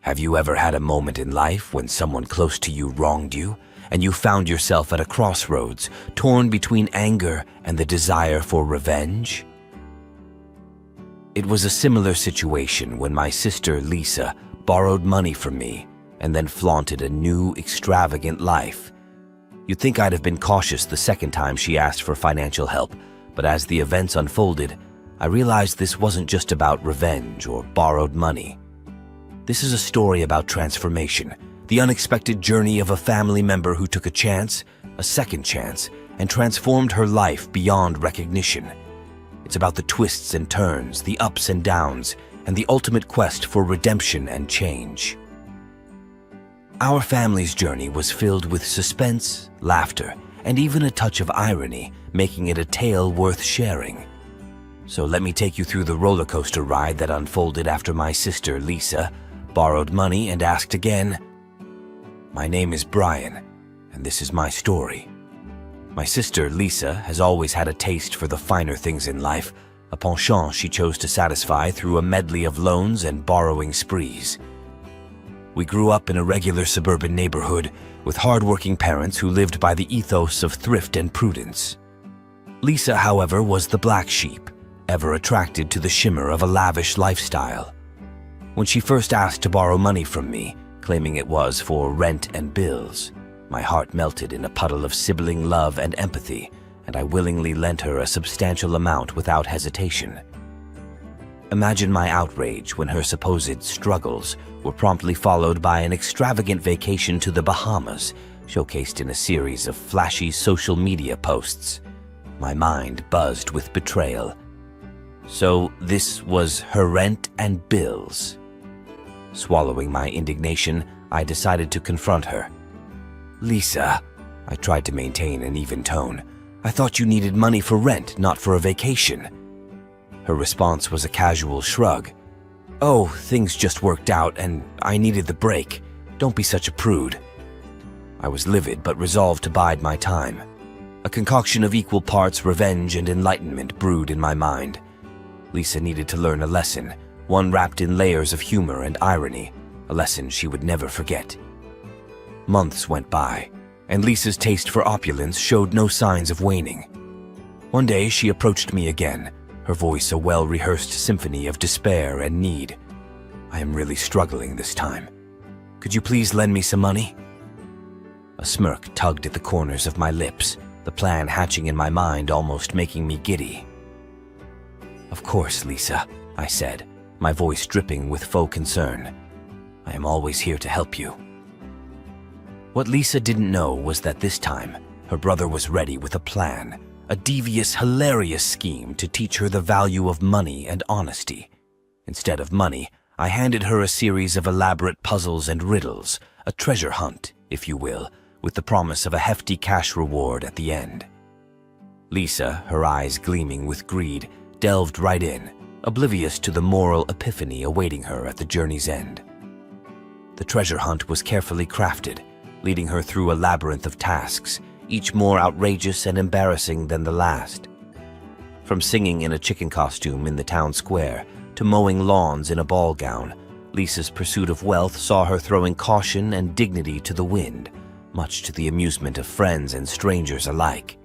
Have you ever had a moment in life when someone close to you wronged you, and you found yourself at a crossroads, torn between anger and the desire for revenge? It was a similar situation when my sister Lisa borrowed money from me and then flaunted a new, extravagant life. You'd think I'd have been cautious the second time she asked for financial help, but as the events unfolded, I realized this wasn't just about revenge or borrowed money. This is a story about transformation, the unexpected journey of a family member who took a chance, a second chance, and transformed her life beyond recognition. It's about the twists and turns, the ups and downs, and the ultimate quest for redemption and change. Our family's journey was filled with suspense, laughter, and even a touch of irony, making it a tale worth sharing. So let me take you through the roller coaster ride that unfolded after my sister Lisa borrowed money and asked again. My name is Brian, and this is my story. My sister Lisa has always had a taste for the finer things in life, a penchant she chose to satisfy through a medley of loans and borrowing sprees. We grew up in a regular suburban neighborhood with hardworking parents who lived by the ethos of thrift and prudence. Lisa, however, was the black sheep, ever attracted to the shimmer of a lavish lifestyle. When she first asked to borrow money from me, claiming it was for rent and bills, my heart melted in a puddle of sibling love and empathy, and I willingly lent her a substantial amount without hesitation. Imagine my outrage when her supposed struggles were promptly followed by an extravagant vacation to the Bahamas, showcased in a series of flashy social media posts. My mind buzzed with betrayal. So this was her rent and bills. Swallowing my indignation, I decided to confront her. Lisa, I tried to maintain an even tone. I thought you needed money for rent, not for a vacation. Her response was a casual shrug. Oh, things just worked out and I needed the break. Don't be such a prude. I was livid but resolved to bide my time. A concoction of equal parts revenge and enlightenment brewed in my mind. Lisa needed to learn a lesson, one wrapped in layers of humor and irony, a lesson she would never forget. Months went by, and Lisa's taste for opulence showed no signs of waning. One day she approached me again, her voice a well-rehearsed symphony of despair and need. I am really struggling this time. Could you please lend me some money? A smirk tugged at the corners of my lips, the plan hatching in my mind almost making me giddy. Of course, Lisa, I said, my voice dripping with faux concern. I am always here to help you. What Lisa didn't know was that this time, her brother was ready with a plan, a devious, hilarious scheme to teach her the value of money and honesty. Instead of money, I handed her a series of elaborate puzzles and riddles, a treasure hunt, if you will, with the promise of a hefty cash reward at the end. Lisa, her eyes gleaming with greed, delved right in, oblivious to the moral epiphany awaiting her at the journey's end. The treasure hunt was carefully crafted, leading her through a labyrinth of tasks, each more outrageous and embarrassing than the last. From singing in a chicken costume in the town square to mowing lawns in a ball gown, Lisa's pursuit of wealth saw her throwing caution and dignity to the wind, much to the amusement of friends and strangers alike.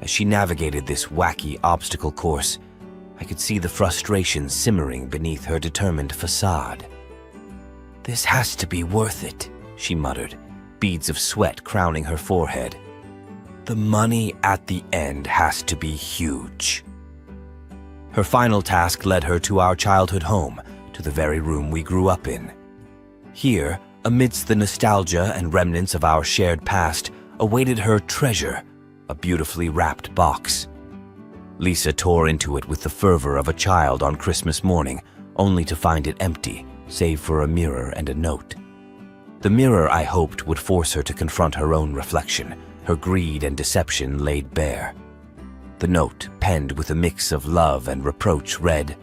As she navigated this wacky obstacle course, I could see the frustration simmering beneath her determined facade. This has to be worth it, she muttered, beads of sweat crowning her forehead. The money at the end has to be huge. Her final task led her to our childhood home, to the very room we grew up in. Here, amidst the nostalgia and remnants of our shared past, awaited her treasure, a beautifully wrapped box. Lisa tore into it with the fervor of a child on Christmas morning, only to find it empty, save for a mirror and a note. The mirror, I hoped, would force her to confront her own reflection, her greed and deception laid bare. The note, penned with a mix of love and reproach, read,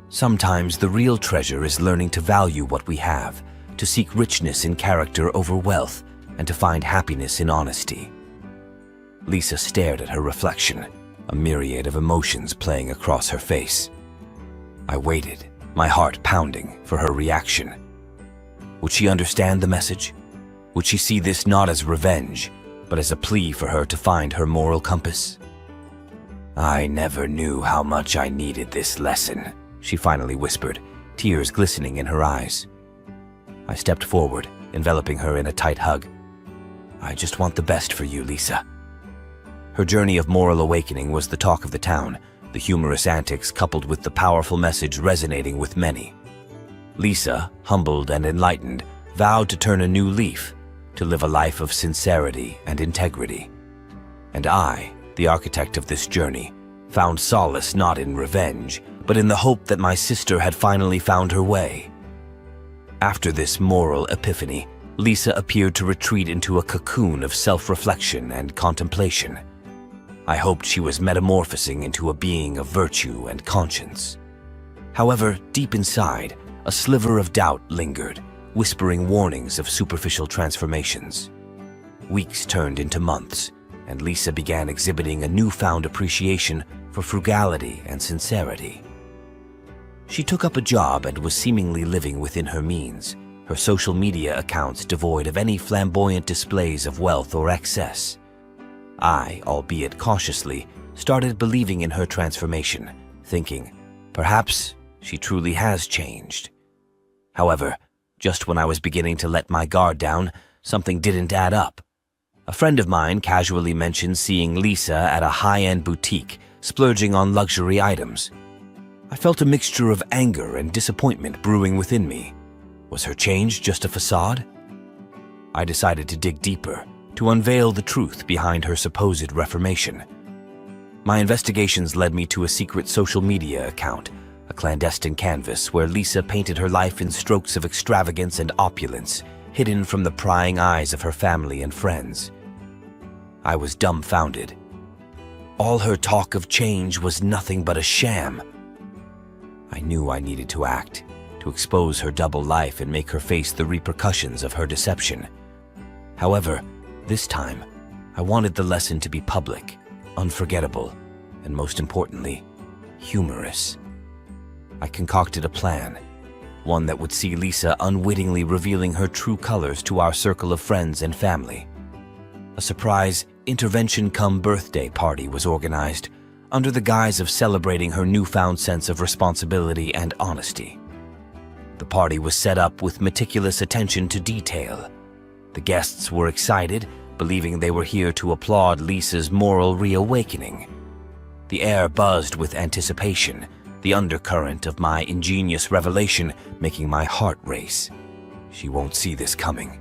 "Sometimes the real treasure is learning to value what we have, to seek richness in character over wealth, and to find happiness in honesty." Lisa stared at her reflection, a myriad of emotions playing across her face. I waited, my heart pounding, for her reaction. Would she understand the message? Would she see this not as revenge, but as a plea for her to find her moral compass? "I never knew how much I needed this lesson," she finally whispered, tears glistening in her eyes. I stepped forward, enveloping her in a tight hug. "I just want the best for you, Lisa." Her journey of moral awakening was the talk of the town, the humorous antics coupled with the powerful message resonating with many. Lisa, humbled and enlightened, vowed to turn a new leaf, to live a life of sincerity and integrity. And I, the architect of this journey, found solace not in revenge, but in the hope that my sister had finally found her way. After this moral epiphany, Lisa appeared to retreat into a cocoon of self-reflection and contemplation. I hoped she was metamorphosing into a being of virtue and conscience. However, deep inside, a sliver of doubt lingered, whispering warnings of superficial transformations. Weeks turned into months, and Lisa began exhibiting a newfound appreciation for frugality and sincerity. She took up a job and was seemingly living within her means, her social media accounts devoid of any flamboyant displays of wealth or excess. I, albeit cautiously, started believing in her transformation, thinking, perhaps she truly has changed. However, just when I was beginning to let my guard down, something didn't add up. A friend of mine casually mentioned seeing Lisa at a high-end boutique, splurging on luxury items. I felt a mixture of anger and disappointment brewing within me. Was her change just a facade? I decided to dig deeper, to unveil the truth behind her supposed reformation. My investigations led me to a secret social media account, a clandestine canvas where Lisa painted her life in strokes of extravagance and opulence, hidden from the prying eyes of her family and friends. I was dumbfounded. All her talk of change was nothing but a sham. I knew I needed to act, to expose her double life and make her face the repercussions of her deception. However, this time, I wanted the lesson to be public, unforgettable, and most importantly, humorous. I concocted a plan, one that would see Lisa unwittingly revealing her true colors to our circle of friends and family. A surprise intervention-cum-birthday party was organized, under the guise of celebrating her newfound sense of responsibility and honesty. The party was set up with meticulous attention to detail. The guests were excited, believing they were here to applaud Lisa's moral reawakening. The air buzzed with anticipation, the undercurrent of my ingenious revelation making my heart race. She won't see this coming.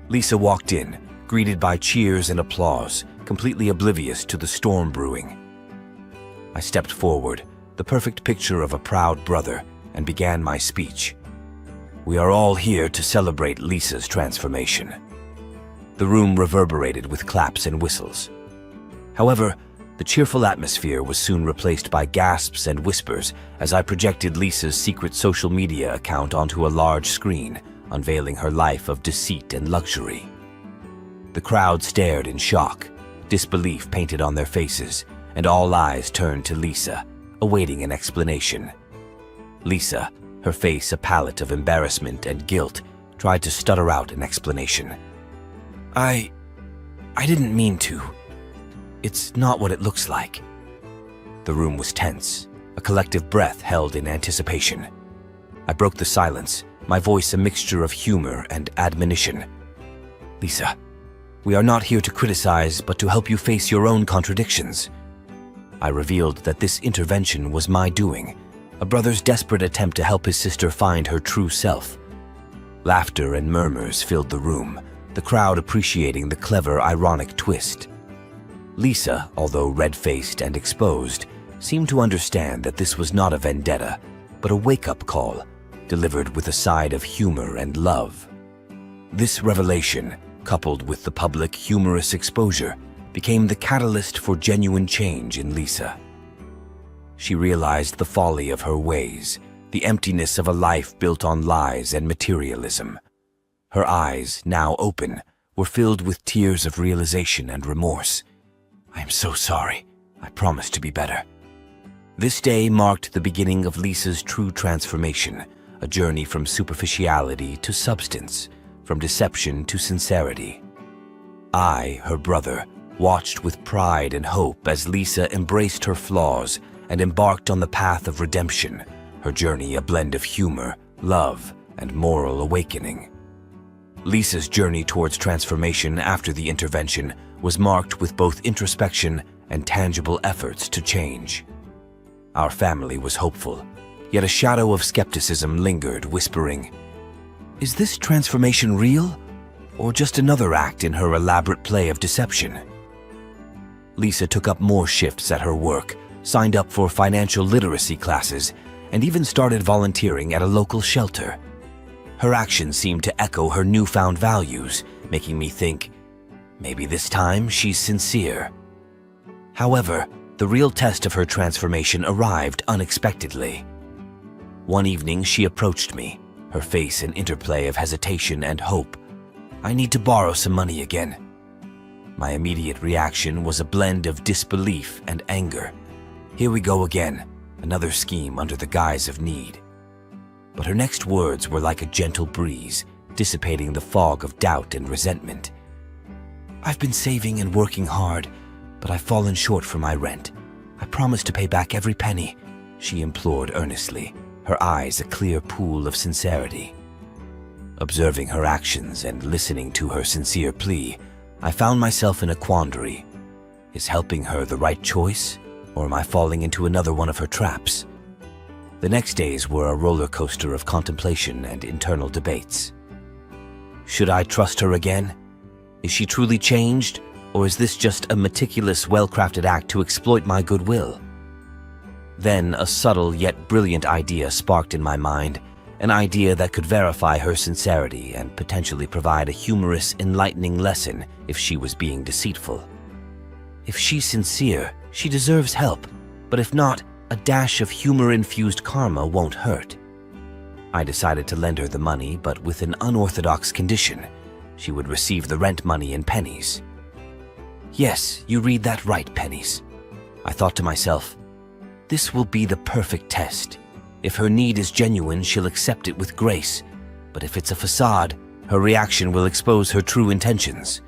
Lisa walked in, greeted by cheers and applause, completely oblivious to the storm brewing. I stepped forward, the perfect picture of a proud brother, and began my speech. We are all here to celebrate Lisa's transformation. The room reverberated with claps and whistles. However, the cheerful atmosphere was soon replaced by gasps and whispers as I projected Lisa's secret social media account onto a large screen, unveiling her life of deceit and luxury. The crowd stared in shock, disbelief painted on their faces, and all eyes turned to Lisa, awaiting an explanation. Lisa, her face a palette of embarrassment and guilt, tried to stutter out an explanation. I didn't mean to. It's not what it looks like." The room was tense, a collective breath held in anticipation. I broke the silence, my voice a mixture of humor and admonition. "Lisa, we are not here to criticize, but to help you face your own contradictions." I revealed that this intervention was my doing, a brother's desperate attempt to help his sister find her true self. Laughter and murmurs filled the room, the crowd appreciating the clever, ironic twist. Lisa, although red-faced and exposed, seemed to understand that this was not a vendetta, but a wake-up call, delivered with a side of humor and love. This revelation, coupled with the public humorous exposure, became the catalyst for genuine change in Lisa. She realized the folly of her ways, the emptiness of a life built on lies and materialism. Her eyes, now open, were filled with tears of realization and remorse. "I am so sorry. I promise to be better." This day marked the beginning of Lisa's true transformation, a journey from superficiality to substance, from deception to sincerity. I, her brother, watched with pride and hope as Lisa embraced her flaws and embarked on the path of redemption, her journey a blend of humor, love, and moral awakening. Lisa's journey towards transformation after the intervention was marked with both introspection and tangible efforts to change. Our family was hopeful, yet a shadow of skepticism lingered, whispering, "Is this transformation real, or just another act in her elaborate play of deception?" Lisa took up more shifts at her work, signed up for financial literacy classes, and even started volunteering at a local shelter. Her actions seemed to echo her newfound values, making me think, maybe this time she's sincere. However, the real test of her transformation arrived unexpectedly. One evening, she approached me, her face an interplay of hesitation and hope. "I need to borrow some money again." My immediate reaction was a blend of disbelief and anger. Here we go again, another scheme under the guise of need. But her next words were like a gentle breeze, dissipating the fog of doubt and resentment. "I've been saving and working hard, but I've fallen short for my rent. I promise to pay back every penny," she implored earnestly, her eyes a clear pool of sincerity. Observing her actions and listening to her sincere plea, I found myself in a quandary. Is helping her the right choice, or am I falling into another one of her traps? The next days were a roller coaster of contemplation and internal debates. Should I trust her again? Is she truly changed, or is this just a meticulous, well-crafted act to exploit my goodwill? Then a subtle yet brilliant idea sparked in my mind, an idea that could verify her sincerity and potentially provide a humorous, enlightening lesson if she was being deceitful. If she's sincere, she deserves help, but if not, a dash of humor-infused karma won't hurt. I decided to lend her the money, but with an unorthodox condition. She would receive the rent money in pennies. Yes, you read that right, pennies. I thought to myself, this will be the perfect test. If her need is genuine, she'll accept it with grace, but if it's a facade, her reaction will expose her true intentions.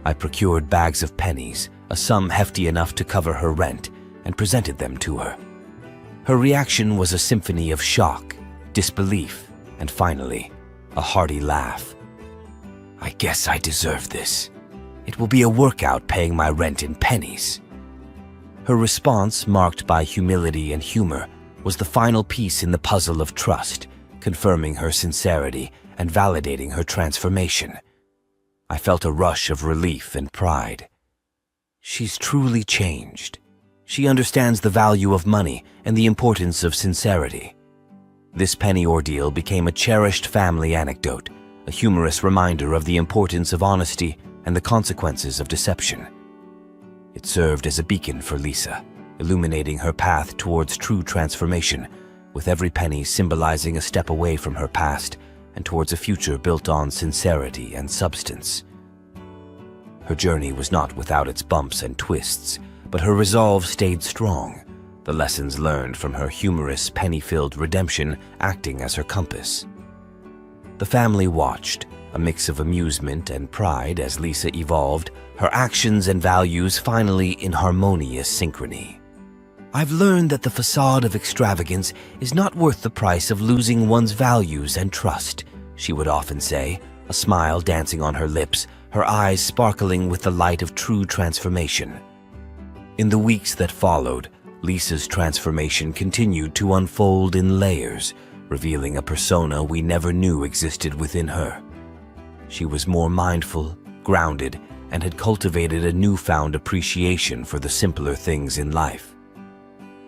I procured bags of pennies, a sum hefty enough to cover her rent, and presented them to her. Her reaction was a symphony of shock, disbelief, and finally, a hearty laugh. "I guess I deserve this. It will be a workout paying my rent in pennies." Her response, marked by humility and humor, was the final piece in the puzzle of trust, confirming her sincerity and validating her transformation. I felt a rush of relief and pride. She's truly changed. She understands the value of money and the importance of sincerity. This penny ordeal became a cherished family anecdote, a humorous reminder of the importance of honesty and the consequences of deception. It served as a beacon for Lisa, illuminating her path towards true transformation, with every penny symbolizing a step away from her past and towards a future built on sincerity and substance. Her journey was not without its bumps and twists, but her resolve stayed strong, the lessons learned from her humorous, penny-filled redemption acting as her compass. The family watched, a mix of amusement and pride as Lisa evolved, her actions and values finally in harmonious synchrony. "I've learned that the facade of extravagance is not worth the price of losing one's values and trust," she would often say, a smile dancing on her lips, her eyes sparkling with the light of true transformation. In the weeks that followed, Lisa's transformation continued to unfold in layers, revealing a persona we never knew existed within her. She was more mindful, grounded, and had cultivated a newfound appreciation for the simpler things in life.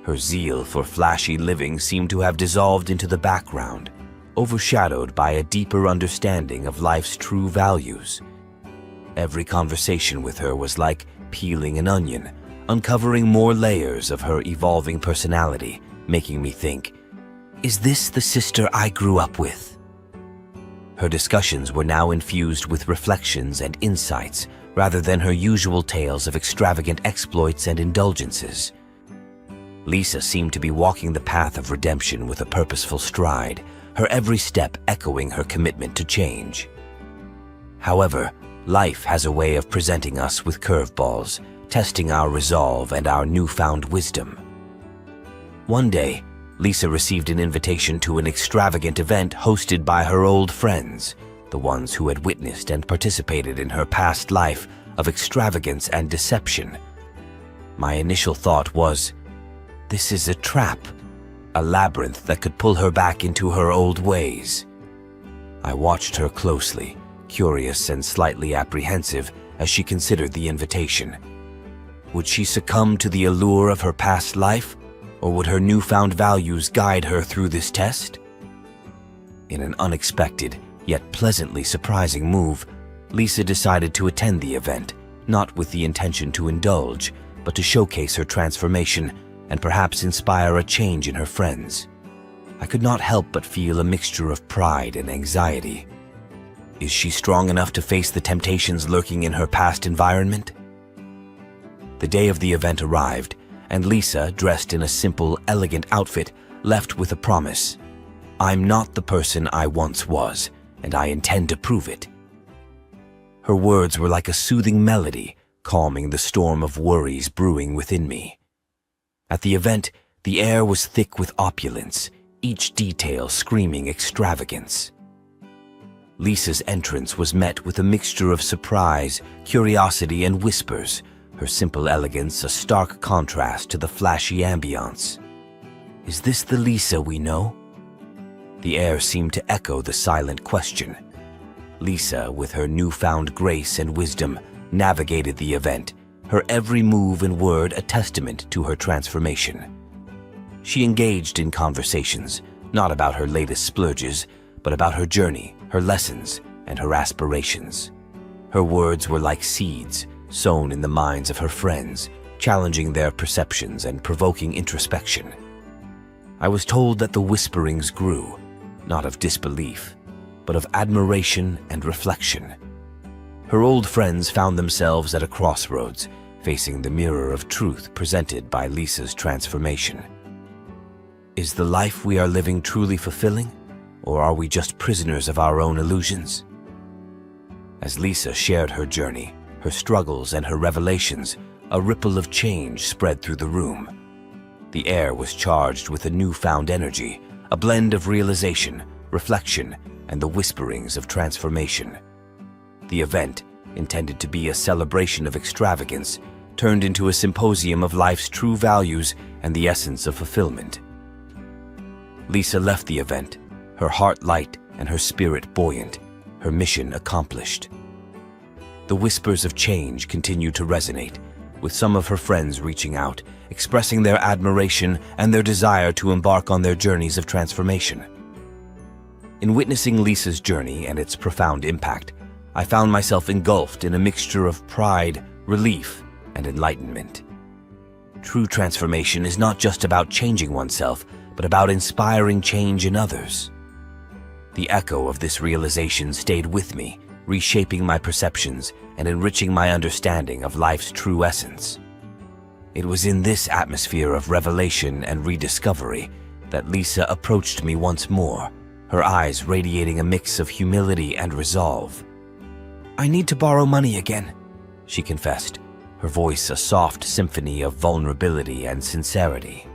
Her zeal for flashy living seemed to have dissolved into the background, overshadowed by a deeper understanding of life's true values. Every conversation with her was like peeling an onion, uncovering more layers of her evolving personality, making me think, is this the sister I grew up with? Her discussions were now infused with reflections and insights, rather than her usual tales of extravagant exploits and indulgences. Lisa seemed to be walking the path of redemption with a purposeful stride, her every step echoing her commitment to change. However, life has a way of presenting us with curveballs, testing our resolve and our newfound wisdom. One day, Lisa received an invitation to an extravagant event hosted by her old friends, the ones who had witnessed and participated in her past life of extravagance and deception. My initial thought was, this is a trap, a labyrinth that could pull her back into her old ways. I watched her closely, curious and slightly apprehensive as she considered the invitation. Would she succumb to the allure of her past life, or would her newfound values guide her through this test? In an unexpected, yet pleasantly surprising move, Lisa decided to attend the event, not with the intention to indulge, but to showcase her transformation and perhaps inspire a change in her friends. I could not help but feel a mixture of pride and anxiety. Is she strong enough to face the temptations lurking in her past environment? The day of the event arrived, and Lisa, dressed in a simple, elegant outfit, left with a promise. I'm not the person I once was, and I intend to prove it. Her words were like a soothing melody, calming the storm of worries brewing within me. At the event, the air was thick with opulence, each detail screaming extravagance. Lisa's entrance was met with a mixture of surprise, curiosity, and whispers, her simple elegance a stark contrast to the flashy ambiance. Is this the Lisa we know? The air seemed to echo the silent question. Lisa, with her newfound grace and wisdom, navigated the event, her every move and word a testament to her transformation. She engaged in conversations, not about her latest splurges, but about her journey, her lessons, and her aspirations. Her words were like seeds, sown in the minds of her friends, challenging their perceptions and provoking introspection. I was told that the whisperings grew, not of disbelief, but of admiration and reflection. Her old friends found themselves at a crossroads, facing the mirror of truth presented by Lisa's transformation. Is the life we are living truly fulfilling, or are we just prisoners of our own illusions? As Lisa shared her journey, her struggles and her revelations, a ripple of change spread through the room. The air was charged with a newfound energy, a blend of realization, reflection, and the whisperings of transformation. The event, intended to be a celebration of extravagance, turned into a symposium of life's true values and the essence of fulfillment. Lisa left the event, her heart light and her spirit buoyant, her mission accomplished. The whispers of change continued to resonate, with some of her friends reaching out, expressing their admiration and their desire to embark on their journeys of transformation. In witnessing Lisa's journey and its profound impact, I found myself engulfed in a mixture of pride, relief, and enlightenment. True transformation is not just about changing oneself, but about inspiring change in others. The echo of this realization stayed with me, reshaping my perceptions and enriching my understanding of life's true essence. It was in this atmosphere of revelation and rediscovery that Lisa approached me once more, her eyes radiating a mix of humility and resolve. I need to borrow money again, she confessed, her voice a soft symphony of vulnerability and sincerity.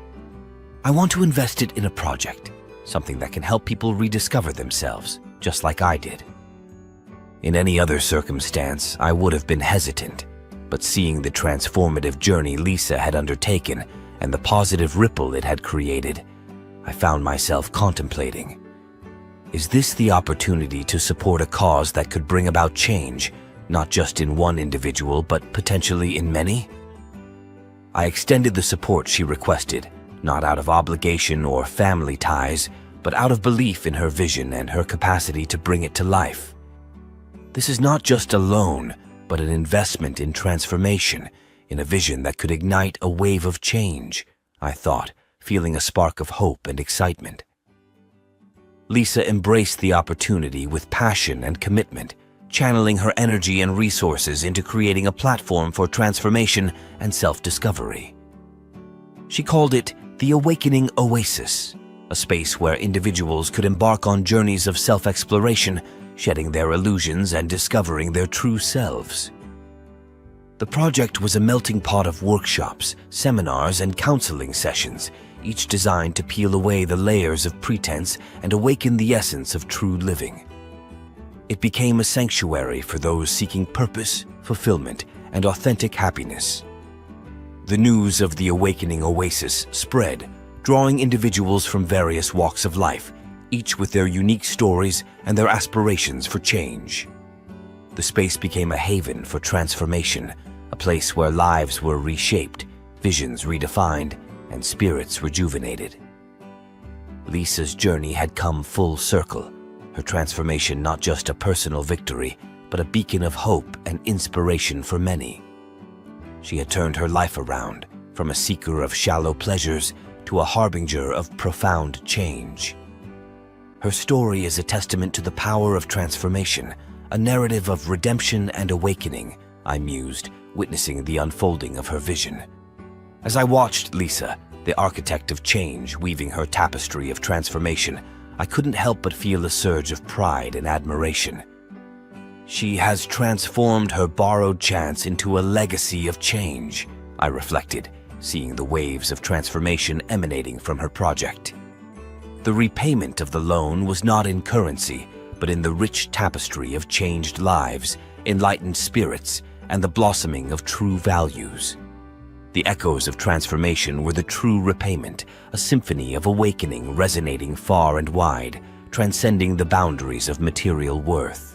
I want to invest it in a project, something that can help people rediscover themselves, just like I did. In any other circumstance, I would have been hesitant, but seeing the transformative journey Lisa had undertaken and the positive ripple it had created, I found myself contemplating. Is this the opportunity to support a cause that could bring about change, not just in one individual, but potentially in many? I extended the support she requested, not out of obligation or family ties, but out of belief in her vision and her capacity to bring it to life. This is not just a loan, but an investment in transformation, in a vision that could ignite a wave of change, I thought, feeling a spark of hope and excitement. Lisa embraced the opportunity with passion and commitment, channeling her energy and resources into creating a platform for transformation and self-discovery. She called it the Awakening Oasis, a space where individuals could embark on journeys of self-exploration, shedding their illusions and discovering their true selves. The project was a melting pot of workshops, seminars, and counseling sessions, each designed to peel away the layers of pretense and awaken the essence of true living. It became a sanctuary for those seeking purpose, fulfillment, and authentic happiness. The news of the Awakening Oasis spread, drawing individuals from various walks of life, each with their unique stories and their aspirations for change. The space became a haven for transformation, a place where lives were reshaped, visions redefined, and spirits rejuvenated. Lisa's journey had come full circle, her transformation not just a personal victory, but a beacon of hope and inspiration for many. She had turned her life around, from a seeker of shallow pleasures to a harbinger of profound change. Her story is a testament to the power of transformation, a narrative of redemption and awakening, I mused, witnessing the unfolding of her vision. As I watched Lisa, the architect of change, weaving her tapestry of transformation, I couldn't help but feel a surge of pride and admiration. She has transformed her borrowed chance into a legacy of change, I reflected, seeing the waves of transformation emanating from her project. The repayment of the loan was not in currency, but in the rich tapestry of changed lives, enlightened spirits, and the blossoming of true values. The echoes of transformation were the true repayment, a symphony of awakening resonating far and wide, transcending the boundaries of material worth.